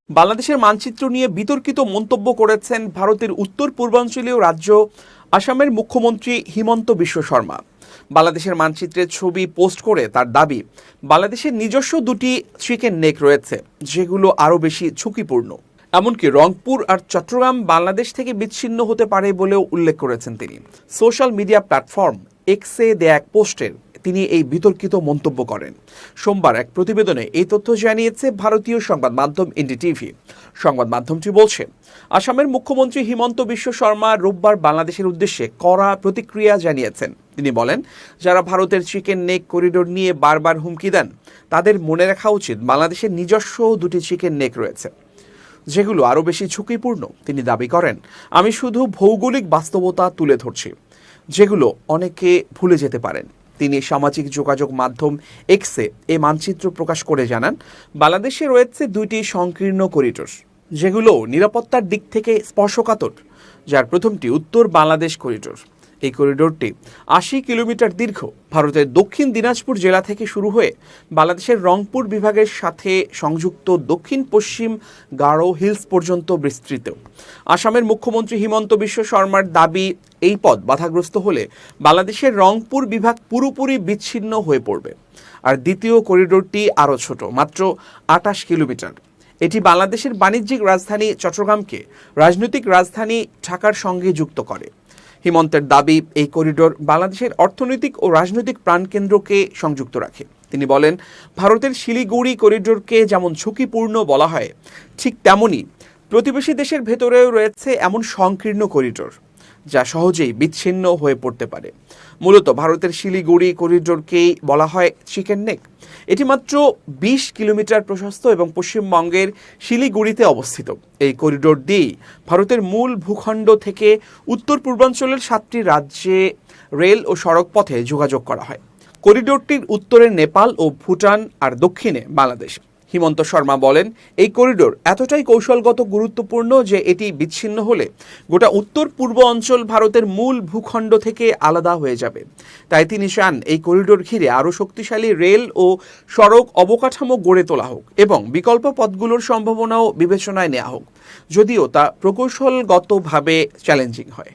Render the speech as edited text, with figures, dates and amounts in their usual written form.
বাংলাদেশের মানচিত্র নিয়ে বিতর্কিত মন্তব্য করেছেন ভারতের উত্তর পূর্বাঞ্চলীয় রাজ্য আসামের মুখ্যমন্ত্রী হিমন্ত বিশ্ব শর্মা। বাংলাদেশের মানচিত্রের ছবি পোস্ট করে তার দাবি, বাংলাদেশের নিজস্ব দুটি চিকেন নেক রয়েছে যেগুলো আরও বেশি ঝুঁকিপূর্ণ। এমনকি রংপুর আর চট্টগ্রাম বাংলাদেশ থেকে বিচ্ছিন্ন হতে পারে বলেও উল্লেখ করেছেন তিনি। সোশ্যাল মিডিয়া প্ল্যাটফর্ম এক্সে দেয়া এক পোস্টের তিনি এই বিতর্কিত মন্তব্য করেন। সোমবার এক প্রতিবেদনে এই তথ্য জানিয়েছে ভারতীয় সংবাদ মাধ্যম এনডিটিভি। সংবাদ মাধ্যমটি বলছে, আসামের মুখ্যমন্ত্রী হিমন্ত বিশ্ব শর্মা রোববার বাংলাদেশের উদ্দেশ্যে কড়া প্রতিক্রিয়া জানিয়েছেন। তিনি বলেন, যারা ভারতের চিকেন নেক করিডোর নিয়ে বারবার হুমকি দেন তাদের মনে রাখা উচিত বাংলাদেশের নিজস্ব দুটি চিকেন নেক রয়েছে যেগুলো আরও বেশি ঝুঁকিপূর্ণ। তিনি দাবি করেন, আমি শুধু ভৌগোলিক বাস্তবতা তুলে ধরছি যেগুলো অনেকে ভুলে যেতে পারেন। তিনি সামাজিক যোগাযোগ মাধ্যম এক্সে এই মানচিত্র প্রকাশ করে জানান, বাংলাদেশে রয়েছে দুইটি সংকীর্ণ করিডোর যেগুলো নিরাপত্তার দিক থেকে স্পর্শকাতর। যার প্রথমটি উত্তর বাংলাদেশ করিডোর। এই করিডোরটি ৮০ কিলোমিটার দীর্ঘ, ভারতের দক্ষিণ দিনাজপুর জেলা থেকে শুরু হয়ে বাংলাদেশের রংপুর বিভাগের সাথে সংযুক্ত দক্ষিণ পশ্চিম গারো হিলস পর্যন্ত বিস্তৃত। আসামের মুখ্যমন্ত্রী হিমন্ত বিশ্ব শর্মার দাবি, এই পথ বাধাগ্রস্ত হলে বাংলাদেশের রংপুর বিভাগ পুরোপুরি বিচ্ছিন্ন হয়ে পড়বে। আর দ্বিতীয় করিডোরটি আরও ছোট, মাত্র ২৮ কিলোমিটার। এটি বাংলাদেশের বাণিজ্যিক রাজধানী চট্টগ্রামকে রাজনৈতিক রাজধানী ঢাকার সঙ্গে যুক্ত করে। হিমন্তের দাবি, এই করিডোর বাংলাদেশের অর্থনৈতিক ও রাজনৈতিক প্রাণকেন্দ্রকে সংযুক্ত রাখে। তিনি বলেন, ভারতের শিলিগুড়ি করিডোরকে যেমন ঝুঁকিপূর্ণ বলা হয়, ঠিক তেমনই প্রতিবেশী দেশের ভেতরেও রয়েছে এমন সংকীর্ণ করিডোর যা সহজেই বিচ্ছিন্ন হয়ে পড়তে পারে। মূলত ভারতের শিলিগুড়ি করিডোরকেই বলা হয় চিকেন নেক। এটি মাত্র ২০ কিলোমিটার প্রশস্ত এবং পশ্চিমবঙ্গের শিলিগুড়িতে অবস্থিত। এই করিডোর দিয়েই ভারতের মূল ভূখণ্ড থেকে উত্তর পূর্বাঞ্চলের ৭টি রাজ্যে রেল ও সড়ক পথে যোগাযোগ করা হয়। করিডোরটির উত্তরে নেপাল ও ভুটান আর দক্ষিণে বাংলাদেশ। হিমন্ত শর্মা বলেন, এই করিডোর এতটাই কৌশলগত গুরুত্বপূর্ণ যে এটি বিচ্ছিন্ন হলে গোটা উত্তর পূর্ব অঞ্চল ভারতের মূল ভূখণ্ড থেকে আলাদা হয়ে যাবে। তাই তিনি চান এই করিডোর ঘিরে আরও শক্তিশালী রেল ও সড়ক অবকাঠামো গড়ে তোলা হোক এবং বিকল্প পথগুলোর সম্ভাবনাও বিবেচনায় নেওয়া হোক, যদিও তা প্রকৌশলগতভাবে চ্যালেঞ্জিং হয়।